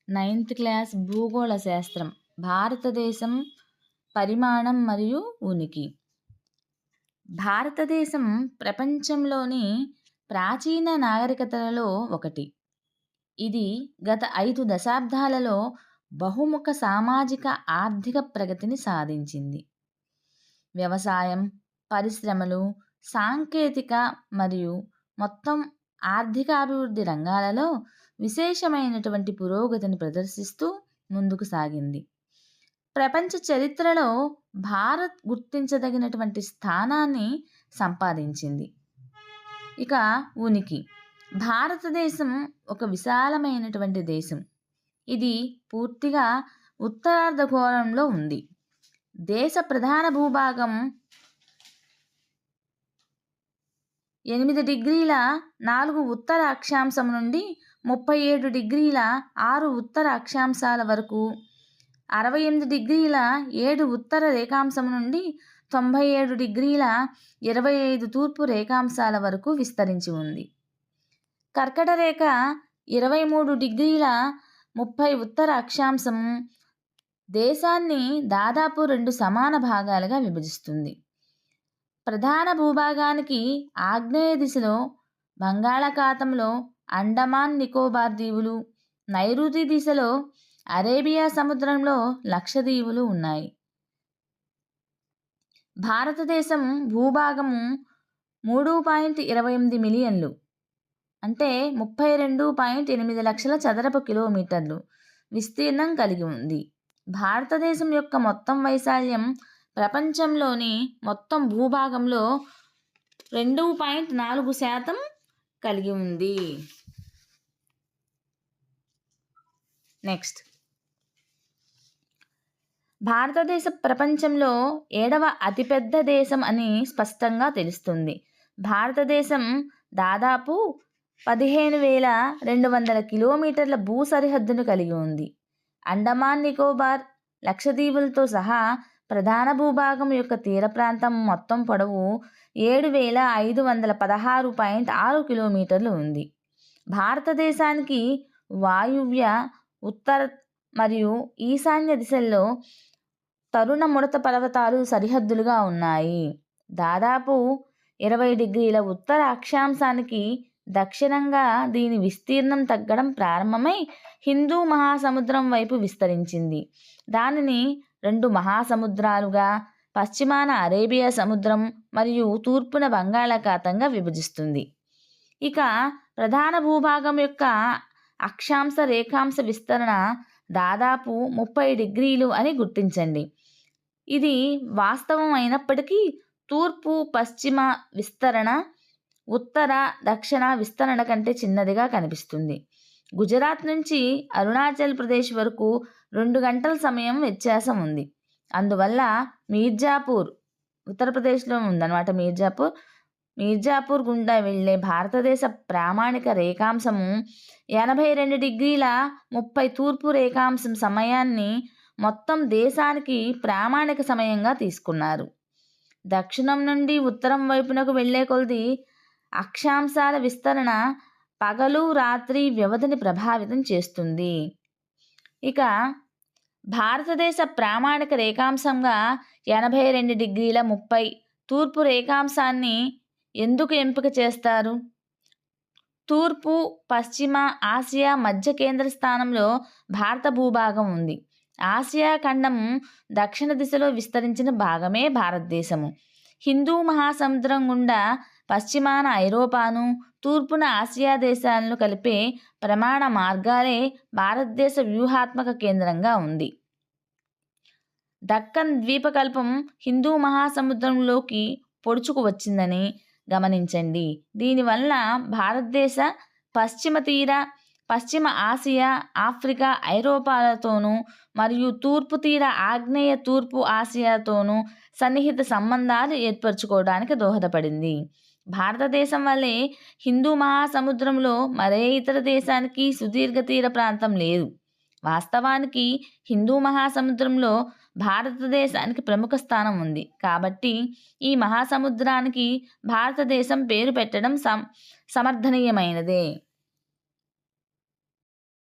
9th class భూగోళ శాస్త్రం. భారతదేశం పరిమాణం మరియు ఉనికి. భారతదేశం ప్రపంచంలోని ప్రాచీన నాగరికతలలో ఒకటి. ఇది గత 5 దశాబ్దాలలో బహుముఖ సామాజిక ఆర్థిక ప్రగతిని సాధించింది. వ్యవసాయం, పరిశ్రమలు, సాంకేతిక మరియు మొత్తం ఆర్థికాభివృద్ధి రంగాలలో విశేషమైనటువంటి పురోగతిని ప్రదర్శిస్తూ ముందుకు సాగింది. ప్రపంచ చరిత్రలో భారత్ గుర్తించదగినటువంటి స్థానాన్ని సంపాదించింది. ఇక ఉనికి. భారతదేశం ఒక విశాలమైనటువంటి దేశం. ఇది పూర్తిగా ఉత్తరార్ధగోళంలో ఉంది. దేశ ప్రధాన భూభాగం 8 డిగ్రీల 4 ఉత్తర అక్షాంశం నుండి 37 డిగ్రీల 6 ఉత్తర అక్షాంశాల వరకు, 68 డిగ్రీల 7 ఉత్తర రేఖాంశం నుండి 97 డిగ్రీల 25 తూర్పు రేఖాంశాల వరకు విస్తరించి ఉంది. కర్కట రేఖ 23 డిగ్రీల 30 ఉత్తర అక్షాంశం దేశాన్ని దాదాపు 2 సమాన భాగాలుగా విభజిస్తుంది. ప్రధాన భూభాగానికి ఆగ్నేయ దిశలో బంగాళాఖాతంలో అండమాన్ నికోబార్ దీవులు, నైరుతి దిశలో అరేబియా సముద్రంలో లక్షద్వీపులు ఉన్నాయి. భారతదేశం భూభాగము 3.28 మిలియన్లు అంటే 32.8 లక్షల చదరపు కిలోమీటర్లు విస్తీర్ణం కలిగి ఉంది. భారతదేశం యొక్క మొత్తం వైశాల్యం ప్రపంచంలోని మొత్తం భూభాగంలో 2.4% కలిగి ఉంది. నెక్స్ట్, భారతదేశ ప్రపంచంలో 7వ అతిపెద్ద దేశం అని స్పష్టంగా తెలుస్తుంది. భారతదేశం దాదాపు 15,200 కిలోమీటర్ల భూ సరిహద్దును కలిగి ఉంది. అండమాన్ నికోబార్, లక్షద్వీపులతో సహా ప్రధాన భూభాగం యొక్క తీర ప్రాంతం మొత్తం పొడవు 7,516.6 కిలోమీటర్లు ఉంది. భారతదేశానికి వాయువ్య, ఉత్తర మరియు ఈశాన్య దిశల్లో తరుణ ముడత పర్వతాలు సరిహద్దులుగా ఉన్నాయి. దాదాపు 20 డిగ్రీల ఉత్తర అక్షాంశానికి దక్షిణంగా దీని విస్తీర్ణం తగ్గడం ప్రారంభమై హిందూ మహాసముద్రం వైపు విస్తరించింది. దానిని 2 మహాసముద్రాలుగా, పశ్చిమాన అరేబియా సముద్రం మరియు తూర్పున బంగాళాఖాతంగా విభజిస్తుంది. ఇక ప్రధాన భూభాగం యొక్క అక్షాంశ రేఖాంశ విస్తరణ దాదాపు 30 డిగ్రీలు అని గుర్తించండి. ఇది వాస్తవం అయినప్పటికీ తూర్పు పశ్చిమ విస్తరణ ఉత్తర దక్షిణ విస్తరణ కంటే చిన్నదిగా కనిపిస్తుంది. గుజరాత్ నుంచి అరుణాచల్ ప్రదేశ్ వరకు 2 గంటల సమయం వ్యత్యాసం ఉంది. అందువల్ల మీర్జాపూర్ ఉత్తరప్రదేశ్లో ఉందన్నమాట. మీర్జాపూర్ గుండా వెళ్ళే భారతదేశ ప్రామాణిక రేఖాంశము 82 డిగ్రీల 30 తూర్పు రేఖాంశం సమయాన్ని మొత్తం దేశానికి ప్రామాణిక సమయంగా తీసుకున్నారు. దక్షిణం నుండి ఉత్తరం వైపునకు వెళ్ళే కొలది అక్షాంశాల విస్తరణ పగలు రాత్రి వ్యవధిని ప్రభావితం చేస్తుంది. ఇక భారతదేశ ప్రామాణిక రేఖాంశంగా 82 డిగ్రీల 30 తూర్పు రేఖాంశాన్ని ఎందుకు ఎంపిక చేస్తారు? తూర్పు, పశ్చిమ ఆసియా మధ్య కేంద్ర స్థానంలో భారత భూభాగం ఉంది. ఆసియా ఖండం దక్షిణ దిశలో విస్తరించిన భాగమే భారతదేశము. హిందూ మహాసముద్రం గుండా పశ్చిమాన ఐరోపాను, తూర్పున ఆసియా దేశాలను కలిపే ప్రమాణ మార్గాలే భారతదేశ వ్యూహాత్మక కేంద్రంగా ఉంది. దక్కన్ ద్వీపకల్పం హిందూ మహాసముద్రంలోకి పొడుచుకు వచ్చిందని గమనించండి. దీనివల్ల భారతదేశ పశ్చిమ తీర, పశ్చిమ ఆసియా, ఆఫ్రికా, ఐరోపాలతోనూ మరియు తూర్పు తీర ఆగ్నేయ తూర్పు ఆసియాతోనూ సన్నిహిత సంబంధాలు ఏర్పరచుకోవడానికి దోహదపడింది. భారతదేశం వల్లే హిందూ మహాసముద్రంలో మరే ఇతర దేశానికి సుదీర్ఘ తీర ప్రాంతం లేదు. వాస్తవానికి హిందూ మహాసముద్రంలో భారతదేశానికి ప్రముఖ స్థానం ఉంది. కాబట్టి ఈ మహాసముద్రానికి భారతదేశం పేరు పెట్టడం సమర్థనీయమైనదే.